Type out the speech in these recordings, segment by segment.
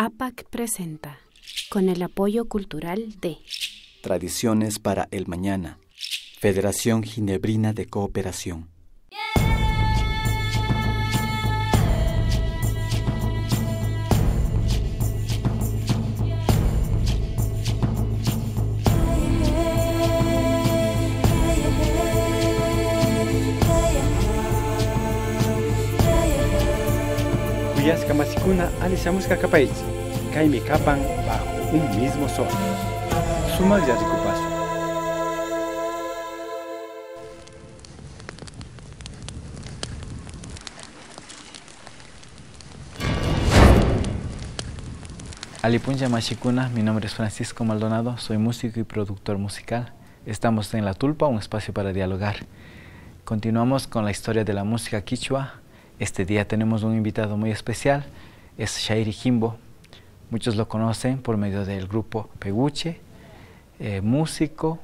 APAC presenta, con el apoyo cultural de Tradiciones para el Mañana, Federación Ginebrina de Cooperación. Cuyas kamasikuna alishamuska kapaichi, kaimi kapan bajo un mismo sol. Sumak yarikupasu. Alipuncha Mashikuna, mi nombre es Francisco Maldonado, soy músico y productor musical. Estamos en La Tulpa, un espacio para dialogar. Continuamos con la historia de la música quichua. Este día tenemos un invitado muy especial, es Shairi Jimbo. Muchos lo conocen por medio del grupo Peguche, músico,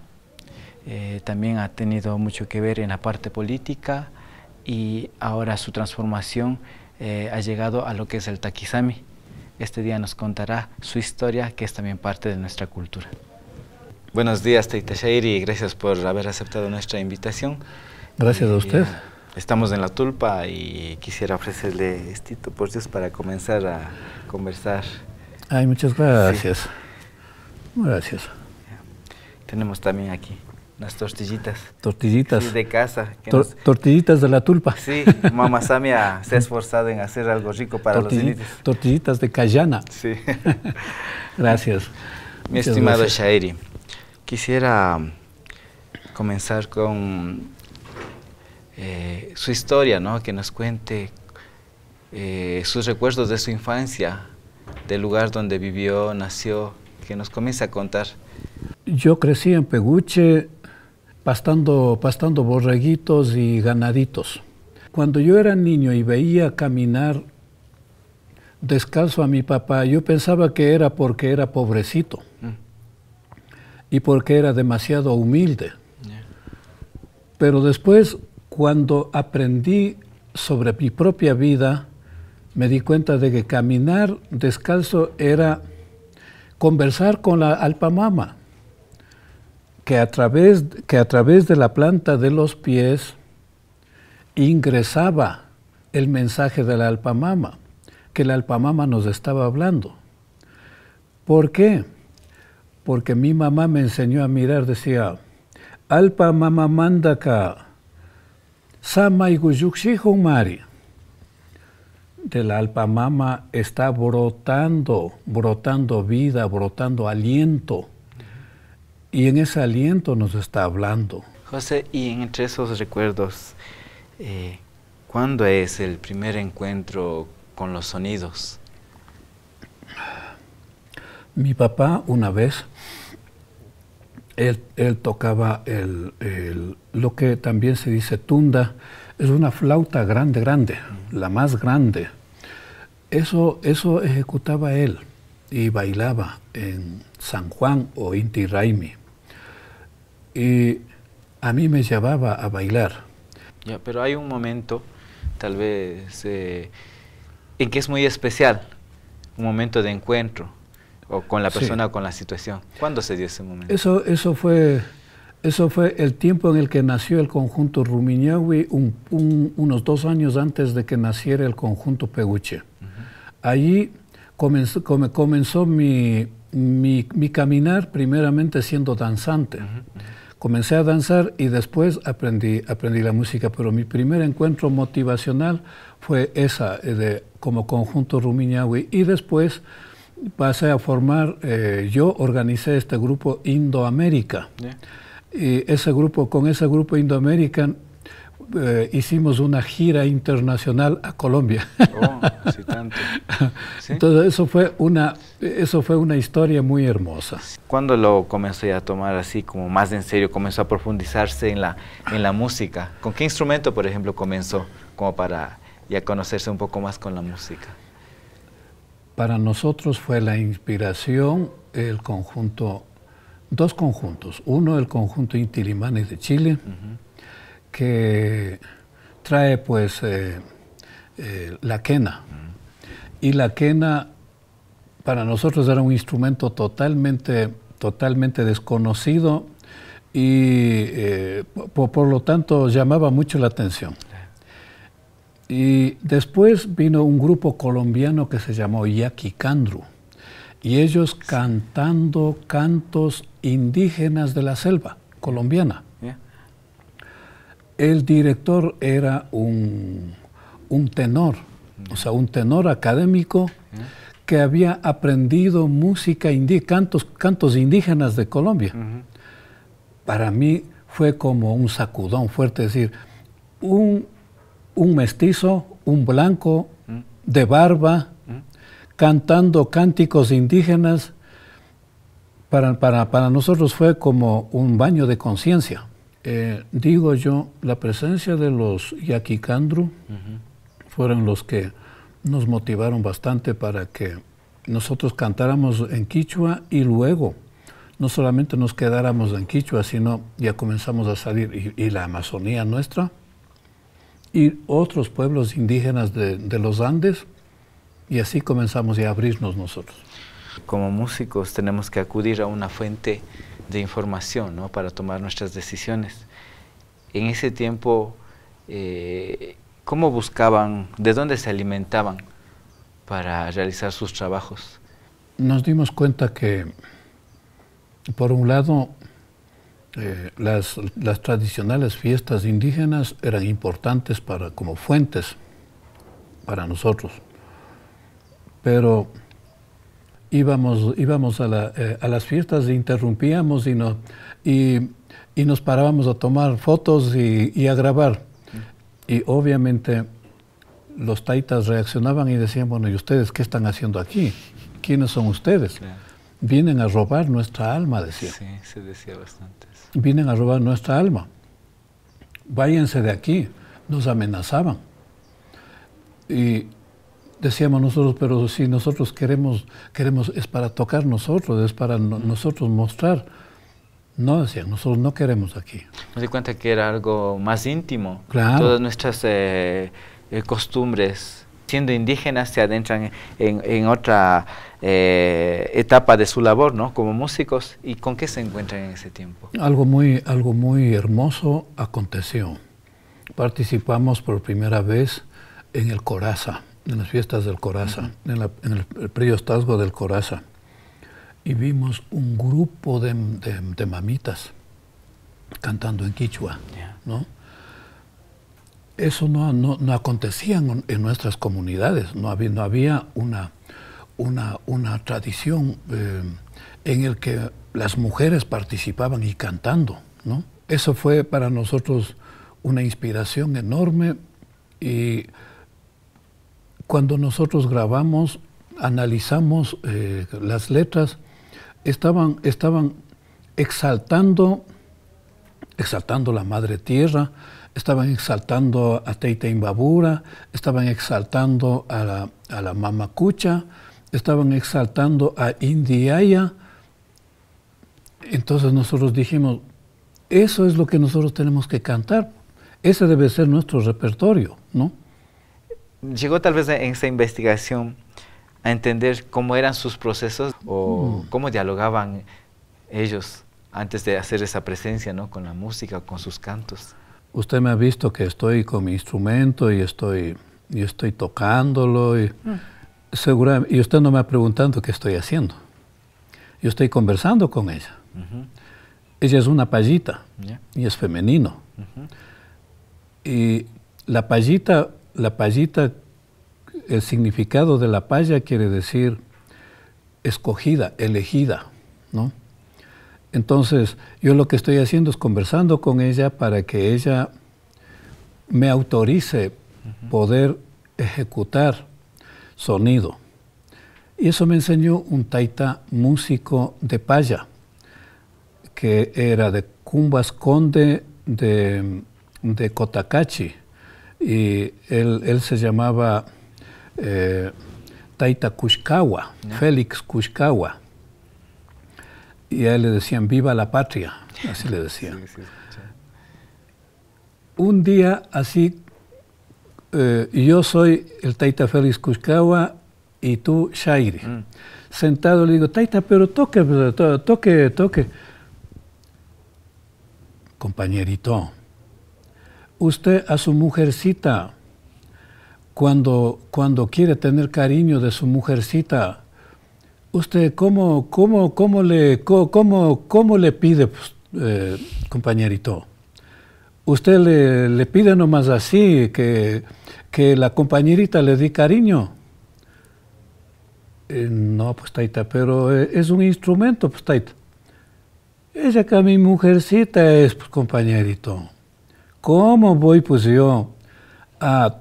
también ha tenido mucho que ver en la parte política y ahora su transformación ha llegado a lo que es el taquizami. Este día nos contará su historia, que es también parte de nuestra cultura. Buenos días, Teita Shairi, y gracias por haber aceptado nuestra invitación. Gracias a usted. Estamos en La Tulpa y quisiera ofrecerle estito por Dios para comenzar a conversar. Ay, muchas gracias. Sí. Gracias. Tenemos también aquí unas tortillitas. Tortillitas. Sí, de casa. Tortillitas de La Tulpa. Sí, mamá Samia se ha esforzado en hacer algo rico para los niños. Tortillitas de Cayana. Sí. Gracias. Mi estimado Shairi, quisiera comenzar con su historia, ¿no? Que nos cuente sus recuerdos de su infancia, del lugar donde vivió, nació, que nos comience a contar. Yo crecí en Peguche pastando borreguitos y ganaditos. Cuando yo era niño y veía caminar descalzo a mi papá, yo pensaba que era porque era pobrecito y porque era demasiado humilde. Pero después, cuando aprendí sobre mi propia vida, me di cuenta de que caminar descalzo era conversar con la alpamama, que a través de la planta de los pies ingresaba el mensaje de la alpamama, que la alpamama nos estaba hablando. ¿Por qué? Porque mi mamá me enseñó a mirar, decía, alpamama mandaka, Sama y Mari. De la alpamama está brotando vida, brotando aliento. Y en ese aliento nos está hablando. José, y entre esos recuerdos, ¿cuándo es el primer encuentro con los sonidos? Mi papá una vez, él tocaba lo que también se dice tunda, es una flauta grande, la más grande. Eso ejecutaba él y bailaba en San Juan o Inti Raymi. Y a mí me llevaba a bailar. Ya, pero hay un momento, tal vez, en que es muy especial, un momento de encuentro, o con la persona o con la situación. ¿Cuándo se dio ese momento? Eso fue el tiempo en el que nació el conjunto Rumiñahui, unos 2 años antes de que naciera el conjunto Peguche. Allí comenzó mi caminar, primeramente siendo danzante. Comencé a danzar y después aprendí la música, pero mi primer encuentro motivacional fue esa, como conjunto Rumiñahui, y después pasé a formar, yo organicé este grupo Indoamérica. Y con ese grupo Indoamérica hicimos una gira internacional a Colombia. Oh, sí, tanto. ¿Sí? Entonces eso fue una historia muy hermosa. ¿Cuándo lo comenzó ya a tomar así como más en serio, comenzó a profundizarse en la música? ¿Con qué instrumento, por ejemplo, comenzó como para ya conocerse un poco más con la música? Para nosotros fue la inspiración dos conjuntos. Uno, el conjunto Inti Illimani de Chile, que trae pues la quena. Y la quena para nosotros era un instrumento totalmente desconocido y por lo tanto llamaba mucho la atención. Y después vino un grupo colombiano que se llamó Yaquicandru, y ellos cantando cantos indígenas de la selva colombiana. El director era un tenor, o sea, un tenor académico que había aprendido música indígena, cantos indígenas de Colombia. Para mí fue como un sacudón fuerte, es decir, un mestizo, un blanco de barba, cantando cánticos indígenas. Para nosotros fue como un baño de conciencia. Digo yo, la presencia de los Yaquicandru fueron los que nos motivaron bastante para que nosotros cantáramos en quichua y luego no solamente nos quedáramos en quichua, sino ya comenzamos a salir, y la Amazonía nuestra, y otros pueblos indígenas de los Andes, y así comenzamos ya a abrirnos nosotros. Como músicos tenemos que acudir a una fuente de información, ¿no?, para tomar nuestras decisiones. En ese tiempo, ¿cómo buscaban, de dónde se alimentaban para realizar sus trabajos? Nos dimos cuenta que, por un lado, las tradicionales fiestas indígenas eran importantes como fuentes para nosotros, pero íbamos a las fiestas e interrumpíamos y nos parábamos a tomar fotos y a grabar. Y obviamente los taitas reaccionaban y decían, bueno, ¿y ustedes qué están haciendo aquí? ¿Quiénes son ustedes? Claro. Vienen a robar nuestra alma, decían. Sí, se decía bastante. Vienen a robar nuestra alma. Váyanse de aquí. Nos amenazaban. Y decíamos nosotros, pero si nosotros queremos es para tocar nosotros, es para nosotros mostrar. No, decían, nosotros no queremos aquí. Me di cuenta que era algo más íntimo. Claro. Todas nuestras costumbres, siendo indígenas, se adentran en otra etapa de su labor, ¿no?, como músicos. ¿Y con qué se encuentran en ese tiempo? Algo muy hermoso aconteció. Participamos por primera vez en el Coraza, en las fiestas del Coraza, en el priostazgo del Coraza. Y vimos un grupo de mamitas cantando en quichua, ¿no? Eso no acontecía en nuestras comunidades, no había una tradición en el que las mujeres participaban y cantando, ¿no? Eso fue para nosotros una inspiración enorme, y cuando nosotros grabamos, analizamos las letras, estaban exaltando la madre tierra, estaban exaltando a Teita Imbabura, estaban exaltando a la Mamacucha, estaban exaltando a Indiaya. Entonces nosotros dijimos, eso es lo que nosotros tenemos que cantar, ese debe ser nuestro repertorio, ¿no? ¿Llegó tal vez en esa investigación a entender cómo eran sus procesos o cómo dialogaban ellos antes de hacer esa presencia, ¿no?, con la música, con sus cantos? Usted me ha visto que estoy con mi instrumento y estoy tocándolo y seguramente, y usted no me ha preguntado qué estoy haciendo. Yo estoy conversando con ella. Ella es una payita y es femenino. Y la payita, el significado de la paya quiere decir escogida, elegida, ¿no? Entonces, yo lo que estoy haciendo es conversando con ella para que ella me autorice poder ejecutar sonido. Y eso me enseñó un taita músico de paya, que era de Cumbasconde de Cotacachi, y él se llamaba Taita Cushcawa, Félix Cushcawa. Y a él le decían, viva la patria, así le decían. Sí, un día así, yo soy el Taita Félix Cushcawa y tú shairi. Sentado le digo, taita, pero toque, toque. Compañerito, usted a su mujercita, cuando quiere tener cariño de su mujercita, usted cómo le pide, pues, compañerito. Usted le pide nomás así, que la compañerita le dé cariño. No, pues taita, pero es un instrumento, pues taita. Ella que mi mujercita es, pues, compañerito. ¿Cómo voy, pues, yo a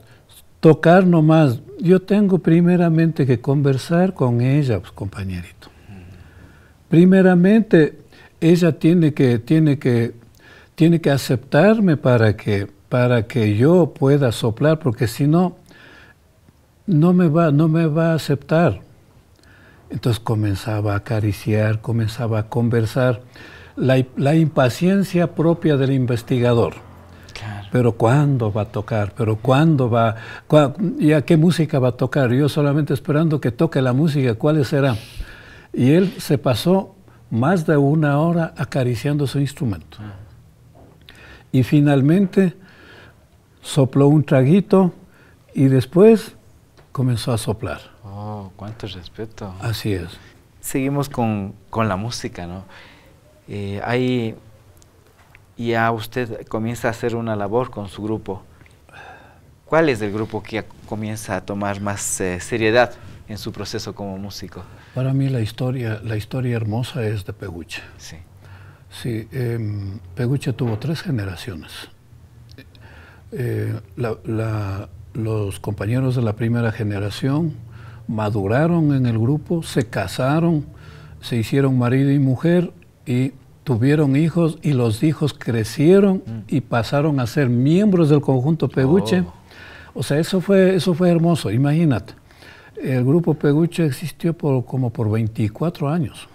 tocar nomás? Yo tengo primeramente que conversar con ella, pues, compañerito. Primeramente, ella tiene que aceptarme para que yo pueda soplar, porque si no, no me va a aceptar. Entonces comenzaba a acariciar, comenzaba a conversar, la impaciencia propia del investigador. Claro. Pero ¿cuándo va a tocar? ¿Pero cuándo va? ¿Y a qué música va a tocar? Yo solamente esperando que toque la música, ¿cuál será? Y él se pasó más de 1 hora acariciando su instrumento. Y finalmente sopló un traguito y después comenzó a soplar. Oh, cuánto respeto. Así es. Seguimos con la música, ¿no? Ahí ya usted comienza a hacer una labor con su grupo. ¿Cuál es el grupo que comienza a tomar más seriedad en su proceso como músico? Para mí la historia hermosa es de Peguche. Sí. Sí, Peguche tuvo 3 generaciones. Los compañeros de la primera generación maduraron en el grupo, se casaron, se hicieron marido y mujer y tuvieron hijos, y los hijos crecieron y pasaron a ser miembros del conjunto Peguche. O sea, eso fue hermoso, imagínate. El grupo Peguche existió como por 24 años.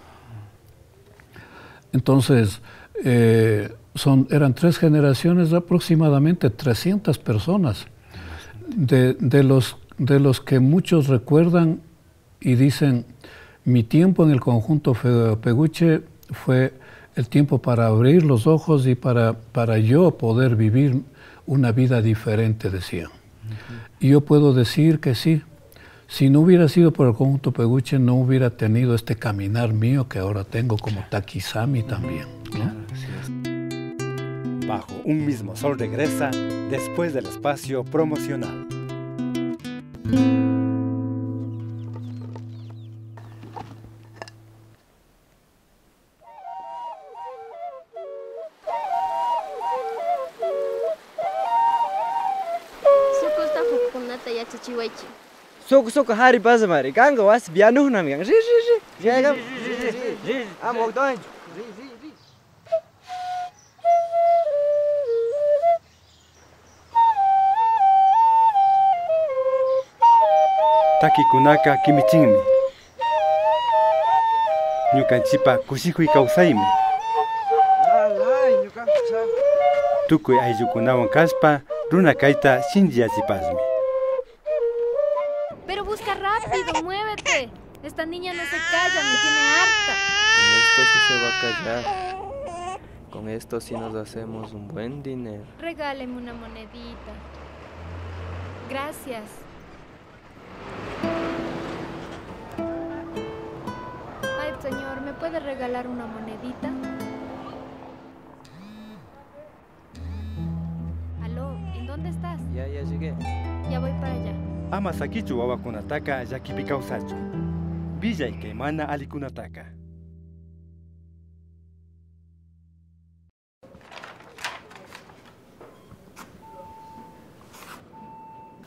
Entonces, eran 3 generaciones de aproximadamente 300 personas, de los que muchos recuerdan y dicen, mi tiempo en el conjunto Peguche fue el tiempo para abrir los ojos y para yo poder vivir una vida diferente, decían. Y yo puedo decir que sí. Si no hubiera sido por el conjunto Peguche, no hubiera tenido este caminar mío que ahora tengo como Takisami también, ¿no? Claro, así es. Bajo un mismo sol regresa después del espacio promocional. Suku hari basa mari kanga was bianu nam yang ri ya amok doin Taki kunaka kimichinmi. Ñukanchipa kushikuy kawsaymi. Tukuy ayllukunawan kashpa runa kayta shinchiyachipasmi. Pero busca rápido, muévete. Esta niña no se calla, me tiene harta. Con esto sí se va a callar. Con esto sí nos hacemos un buen dinero. Regáleme una monedita. Gracias. Ay, señor, ¿me puede regalar una monedita? Aló, ¿en dónde estás? Ya llegué. Ya voy para allá. Ama sakichu wawakunataka llakipi kawsachu. Villay kaymana alikunataka.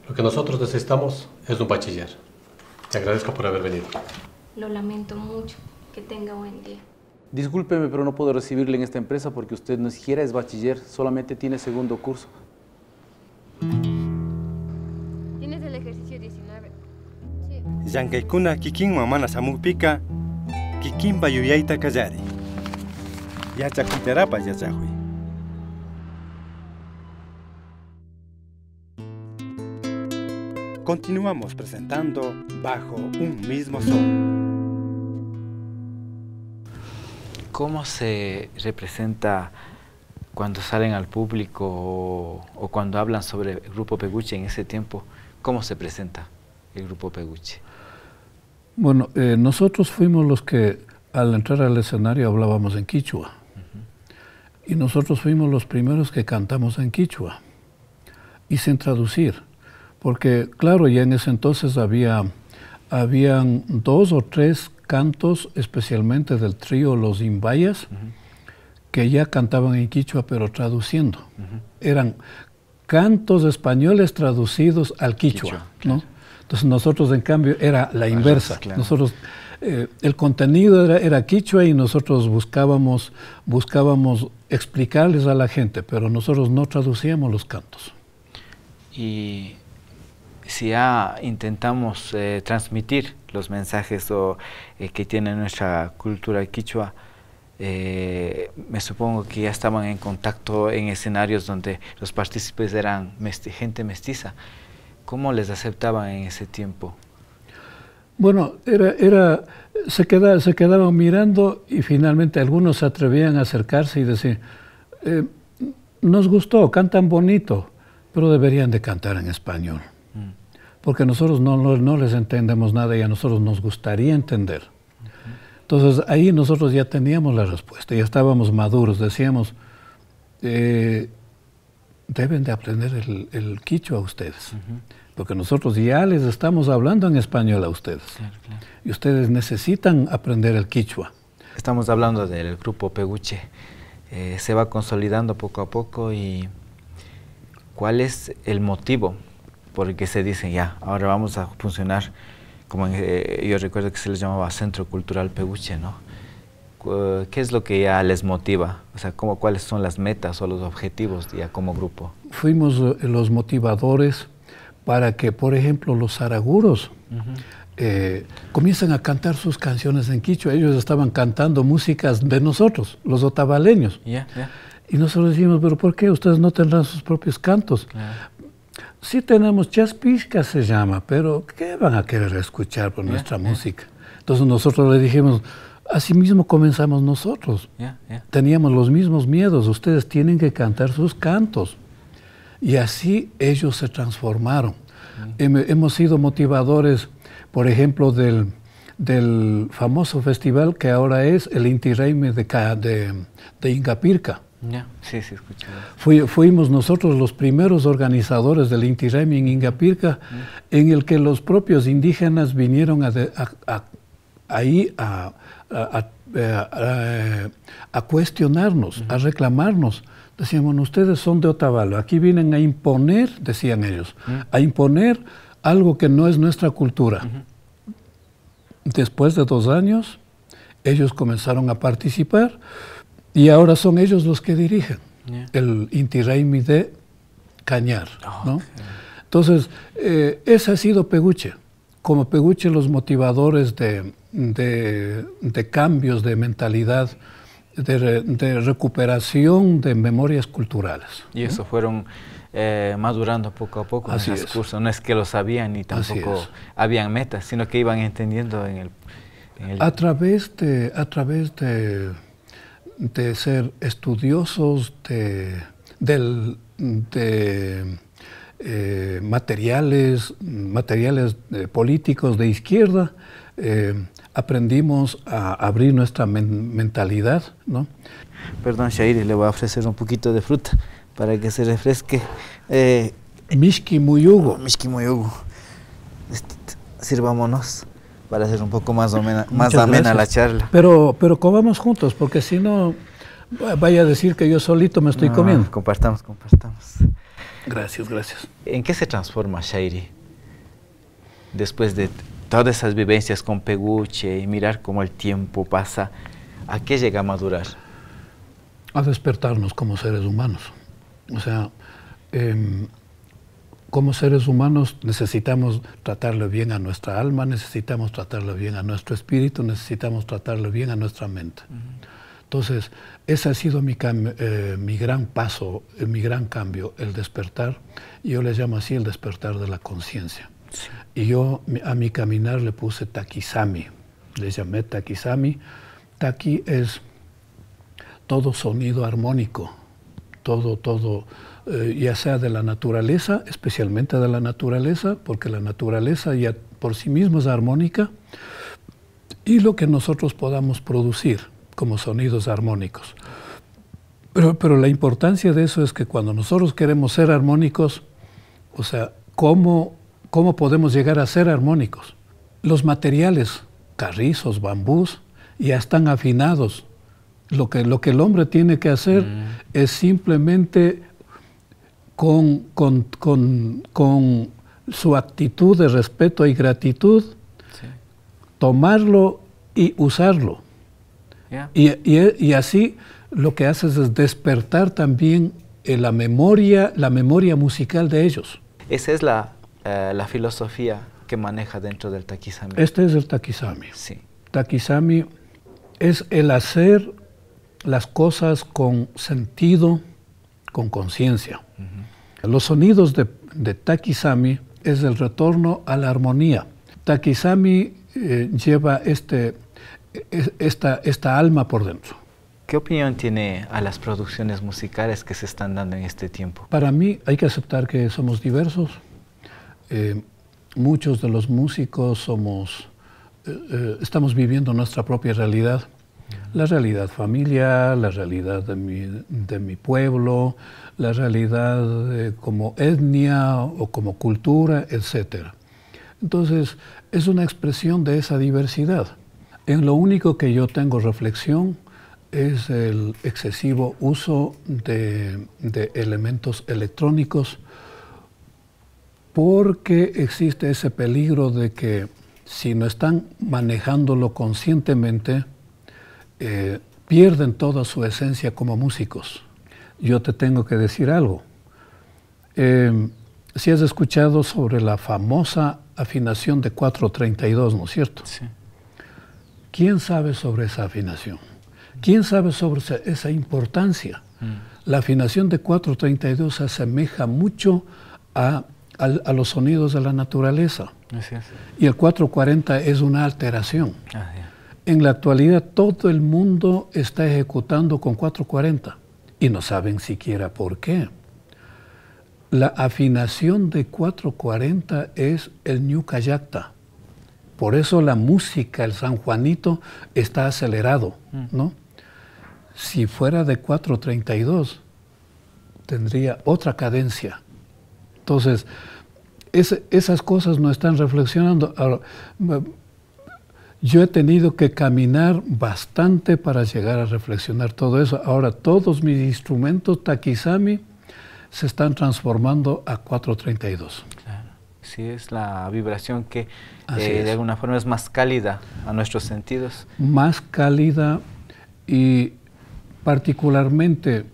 Lo que nosotros necesitamos es un bachiller. Te agradezco por haber venido. Lo lamento mucho. Que tenga buen día. Discúlpeme, pero no puedo recibirle en esta empresa porque usted ni siquiera es bachiller, solamente tiene 2º curso. Tienes el ejercicio 19. Sí. Llankaykuna kikin mamana samukpika kikinpa yuyayta kallari. Yachakuytarapa yachakuy. Continuamos presentando Bajo un mismo sol. ¿Cómo se representa cuando salen al público o cuando hablan sobre el Grupo Peguche en ese tiempo? ¿Cómo se presenta el Grupo Peguche? Bueno, nosotros fuimos los que al entrar al escenario hablábamos en quichua. Y nosotros fuimos los primeros que cantamos en quichua y sin traducir. Porque, claro, ya en ese entonces habían 2 o 3 cantos, especialmente del trío Los Imbayas, que ya cantaban en quichua, pero traduciendo. Eran cantos españoles traducidos al quichua, ¿no? Claro. Entonces nosotros, en cambio, era la inversa. Claro. Nosotros, el contenido era quichua y nosotros buscábamos explicarles a la gente, pero nosotros no traducíamos los cantos. Y si ya intentamos transmitir los mensajes que tiene nuestra cultura quichua, me supongo que ya estaban en contacto en escenarios donde los partícipes eran gente mestiza. ¿Cómo les aceptaban en ese tiempo? Bueno, se quedaban mirando y finalmente algunos se atrevían a acercarse y decir, nos gustó, cantan bonito, pero deberían de cantar en español. Porque nosotros no les entendemos nada y a nosotros nos gustaría entender. Entonces ahí nosotros ya teníamos la respuesta, ya estábamos maduros, decíamos, deben de aprender el quichua a ustedes, porque nosotros ya les estamos hablando en español a ustedes, y ustedes necesitan aprender el quichua. Estamos hablando del Grupo Peguche, se va consolidando poco a poco, y ¿cuál es el motivo por el que se dice ya, ahora vamos a funcionar como yo recuerdo que se les llamaba Centro Cultural Peguche, ¿no? ¿Qué es lo que ya les motiva? O sea, ¿cuáles son las metas o los objetivos ya como grupo? Fuimos los motivadores para que, por ejemplo, los saraguros comiencen a cantar sus canciones en quichua. Ellos estaban cantando músicas de nosotros, los otavaleños. Y nosotros decimos, ¿pero por qué? Ustedes no tendrán sus propios cantos. Sí tenemos, chaspishka se llama, pero ¿qué van a querer escuchar por nuestra música? Entonces nosotros le dijimos, así mismo comenzamos nosotros. Teníamos los mismos miedos, ustedes tienen que cantar sus cantos. Y así ellos se transformaron. Hemos sido motivadores, por ejemplo, del famoso festival que ahora es el Inti Raymi de Ingapirca. Sí, escuché. Fuimos nosotros los primeros organizadores del Inti Raymi en Ingapirca, en el que los propios indígenas vinieron ahí a cuestionarnos, a reclamarnos. Decíamos, ustedes son de Otavalo, aquí vienen a imponer, decían ellos, a imponer algo que no es nuestra cultura. Después de 2 años, ellos comenzaron a participar y ahora son ellos los que dirigen el Inti Raymi de Cañar, ¿no? Entonces, ese ha sido Peguche. Como Peguche, los motivadores de cambios de mentalidad, de recuperación de memorias culturales. Y eso fueron madurando poco a poco en el curso. No es que lo sabían ni tampoco habían metas, sino que iban entendiendo en el... A través de ser estudiosos de materiales políticos de izquierda, aprendimos a abrir nuestra mentalidad, ¿no? Perdón, Shairi, le voy a ofrecer un poquito de fruta para que se refresque. Mishki Muyugo. Mishki Muyugo. Sirvámonos para hacer un poco más amena la charla. Pero comamos juntos, porque si no, vaya a decir que yo solito me estoy comiendo. Compartamos. Gracias. ¿En qué se transforma Shairi después de todas esas vivencias con Peguche y mirar cómo el tiempo pasa? ¿A qué llega a madurar? A despertarnos como seres humanos. O sea, como seres humanos necesitamos tratarle bien a nuestra alma, necesitamos tratarle bien a nuestro espíritu, necesitamos tratarle bien a nuestra mente. Entonces, ese ha sido mi gran paso, mi gran cambio, el despertar. Yo le llamo así el despertar de la conciencia. Sí. Y yo a mi caminar le puse Taquisami, le llamé Taquisami. Taqui es todo sonido armónico, todo, ya sea de la naturaleza, especialmente de la naturaleza, porque la naturaleza ya por sí misma es armónica, y lo que nosotros podamos producir como sonidos armónicos. Pero la importancia de eso es que cuando nosotros queremos ser armónicos, o sea, ¿cómo podemos llegar a ser armónicos? Los materiales, carrizos, bambús, ya están afinados. Lo que el hombre tiene que hacer es simplemente con su actitud de respeto y gratitud, sí, tomarlo y usarlo. Yeah. Y así lo que haces es despertar también la memoria musical de ellos. Esa es la filosofía que maneja dentro del Taquisami. Este es el Taquisami. Sí. Taquisami es el hacer las cosas con sentido, con conciencia. Los sonidos de Taquisami es el retorno a la armonía. Taquisami lleva esta alma por dentro. ¿Qué opinión tiene a las producciones musicales que se están dando en este tiempo? Para mí hay que aceptar que somos diversos. Muchos de los músicos estamos viviendo nuestra propia realidad. La realidad familiar, la realidad de mi pueblo, la realidad como etnia o como cultura, etc. Entonces, es una expresión de esa diversidad. En lo único que yo tengo reflexión es el excesivo uso de elementos electrónicos, porque existe ese peligro de que si no están manejándolo conscientemente, pierden toda su esencia como músicos. Yo te tengo que decir algo. Si has escuchado sobre la famosa afinación de 432, ¿no es cierto? Sí. ¿Quién sabe sobre esa afinación? ¿Quién sabe sobre esa importancia? La afinación de 432 se asemeja mucho a los sonidos de la naturaleza. Así es. Y el 440 es una alteración. En la actualidad todo el mundo está ejecutando con 440 y no saben siquiera por qué. La afinación de 440 es el ñucayacta. Por eso la música, el San Juanito, está acelerado, ¿no? Si fuera de 432, tendría otra cadencia. Entonces, esas cosas no están reflexionando. Ahora, yo he tenido que caminar bastante para llegar a reflexionar todo eso. Ahora, todos mis instrumentos Taquisami se están transformando a 432. Claro. Sí, es la vibración que de alguna forma es más cálida a nuestros sentidos. Más cálida y particularmente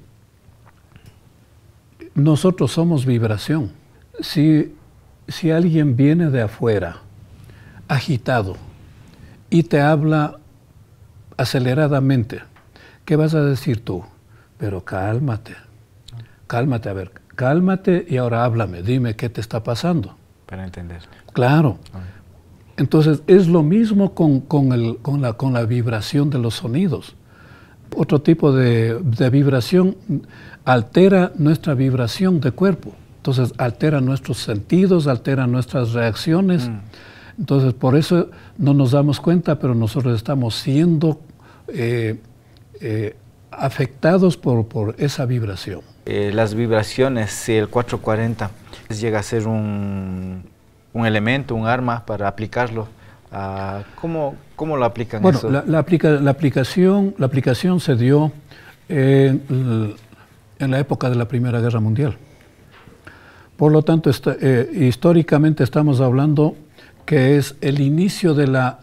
nosotros somos vibración. Si alguien viene de afuera, agitado, y te habla aceleradamente, ¿qué vas a decir tú? Pero cálmate, cálmate, a ver, cálmate y ahora háblame, dime qué te está pasando. Para entender. Claro. Entonces es lo mismo con la vibración de los sonidos. Otro tipo de vibración altera nuestra vibración de cuerpo. Entonces altera nuestros sentidos, altera nuestras reacciones. Entonces por eso no nos damos cuenta, pero nosotros estamos siendo afectados por esa vibración. Las vibraciones, si el 440 llega a ser un elemento, un arma para aplicarlo, ¿cómo lo aplican eso? Bueno, la aplicación se dio en la época de la Primera Guerra Mundial. Por lo tanto, históricamente estamos hablando que es el inicio de la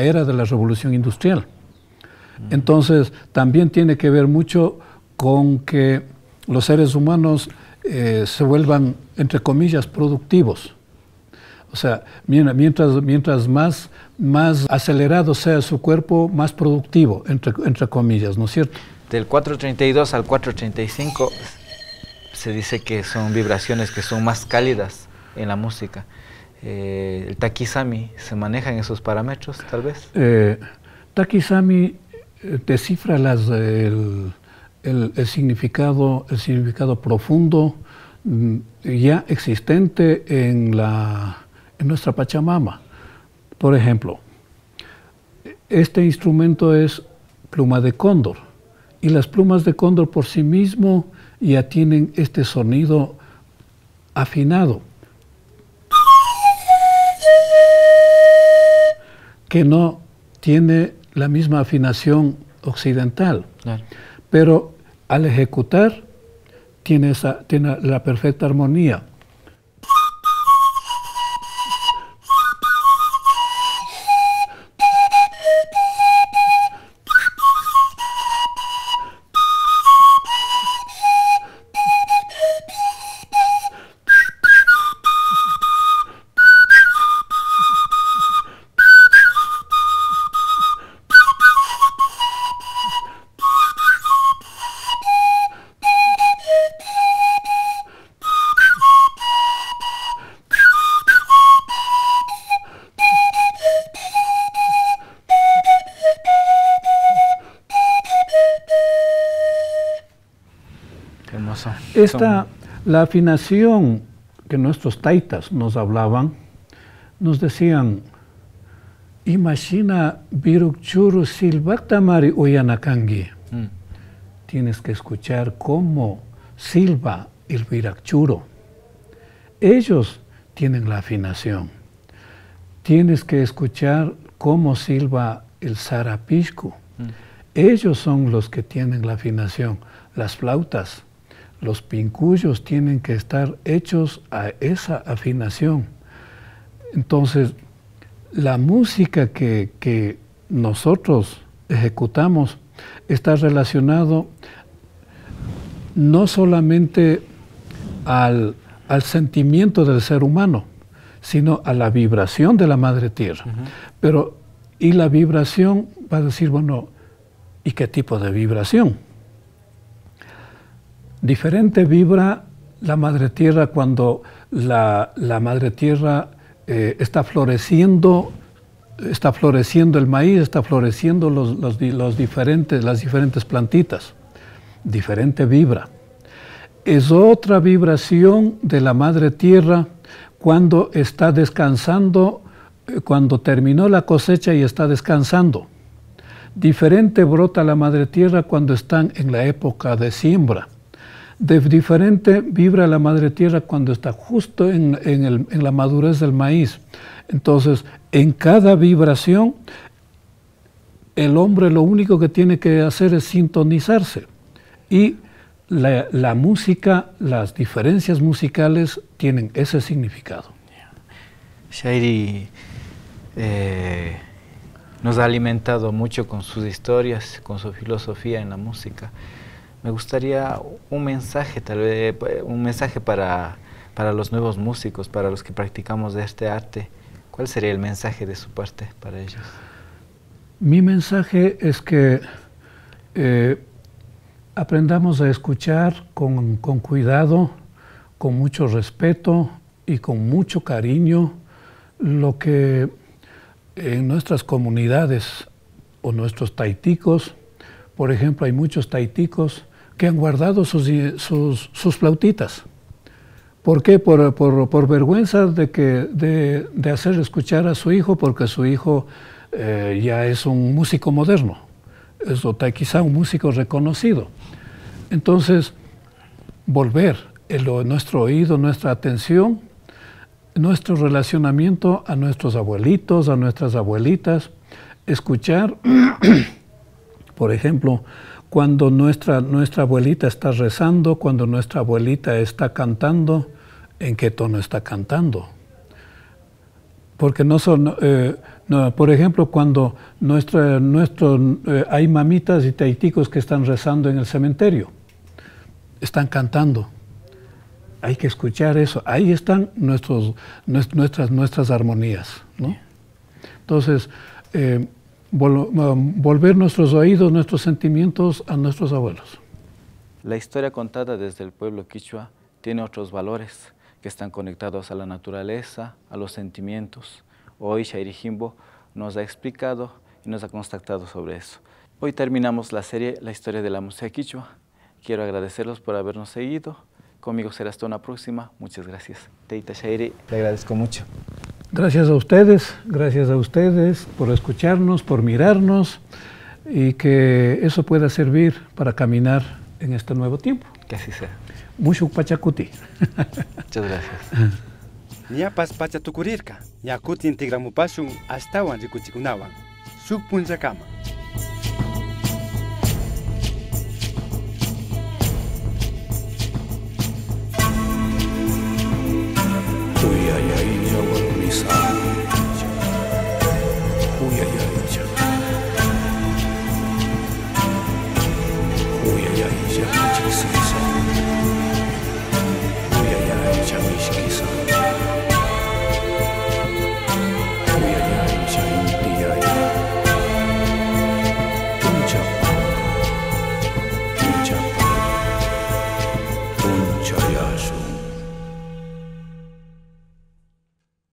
era de la Revolución Industrial. Entonces, también tiene que ver mucho con que los seres humanos se vuelvan, entre comillas, productivos. O sea, mientras más acelerado sea su cuerpo, más productivo, entre comillas, ¿no es cierto? Del 432 al 435 se dice que son vibraciones que son más cálidas en la música. ¿El taquisami se maneja en esos parámetros, tal vez? Taquisami descifra el significado profundo ya existente en nuestra Pachamama. Por ejemplo, este instrumento es pluma de cóndor, y las plumas de cóndor por sí mismo ya tienen este sonido afinado, que no tiene la misma afinación occidental, claro. Pero al ejecutar tiene la perfecta armonía. La afinación que nuestros taitas nos hablaban, nos decían, imagina Virukchuru Silvaktamari Uyanakangi. Tienes que escuchar cómo silba el Virakchuro. Ellos tienen la afinación. Tienes que escuchar cómo silba el Sarapishku. Ellos son los que tienen la afinación. Las flautas, los pincuyos tienen que estar hechos a esa afinación. Entonces, la música que nosotros ejecutamos está relacionado no solamente al sentimiento del ser humano, sino a la vibración de la Madre Tierra. Y la vibración va a decir, bueno, ¿y qué tipo de vibración? Diferente vibra la Madre Tierra cuando la Madre Tierra está floreciendo el maíz, está floreciendo las diferentes plantitas. Diferente vibra. Es otra vibración de la Madre Tierra cuando está descansando, cuando terminó la cosecha y está descansando. Diferente brota la Madre Tierra cuando están en la época de siembra. Diferente vibra la Madre Tierra cuando está justo en la madurez del maíz. Entonces, en cada vibración, el hombre lo único que tiene que hacer es sintonizarse. Y la música, las diferencias musicales tienen ese significado. Shairi nos ha alimentado mucho con sus historias, con su filosofía en la música. Me gustaría un mensaje, tal vez, un mensaje para los nuevos músicos, para los que practicamos de este arte. ¿Cuál sería el mensaje de su parte para ellos? Mi mensaje es que aprendamos a escuchar con cuidado, con mucho respeto y con mucho cariño lo que en nuestras comunidades o nuestros taiticos, por ejemplo, hay muchos taiticos que han guardado sus flautitas. ¿Por qué? Por vergüenza de hacer escuchar a su hijo, porque su hijo ya es un músico moderno, es quizá un músico reconocido. Entonces, volver nuestro oído, nuestra atención, nuestro relacionamiento a nuestros abuelitos, a nuestras abuelitas, escuchar, por ejemplo, cuando nuestra abuelita está rezando, cuando nuestra abuelita está cantando, ¿en qué tono está cantando? Porque por ejemplo, cuando hay mamitas y taiticos que están rezando en el cementerio, están cantando. Hay que escuchar eso. Ahí están nuestras armonías, ¿no? Entonces, volver nuestros oídos, nuestros sentimientos a nuestros abuelos. La historia contada desde el pueblo quichua tiene otros valores que están conectados a la naturaleza, a los sentimientos. Hoy Shairi Jimbo nos ha explicado y nos ha constatado sobre eso. Hoy terminamos la serie La historia de la música quichua. Quiero agradecerlos por habernos seguido. Conmigo será hasta una próxima. Muchas gracias. Teita Shairi, le agradezco mucho. Gracias a ustedes por escucharnos, por mirarnos y que eso pueda servir para caminar en este nuevo tiempo. Que así sea. Mucho pachacuti. Muchas gracias. Ñapas pachatukurirka, yakuti integramupashun astawan rikuchikunawan. Shuk punchakama. Punchayashu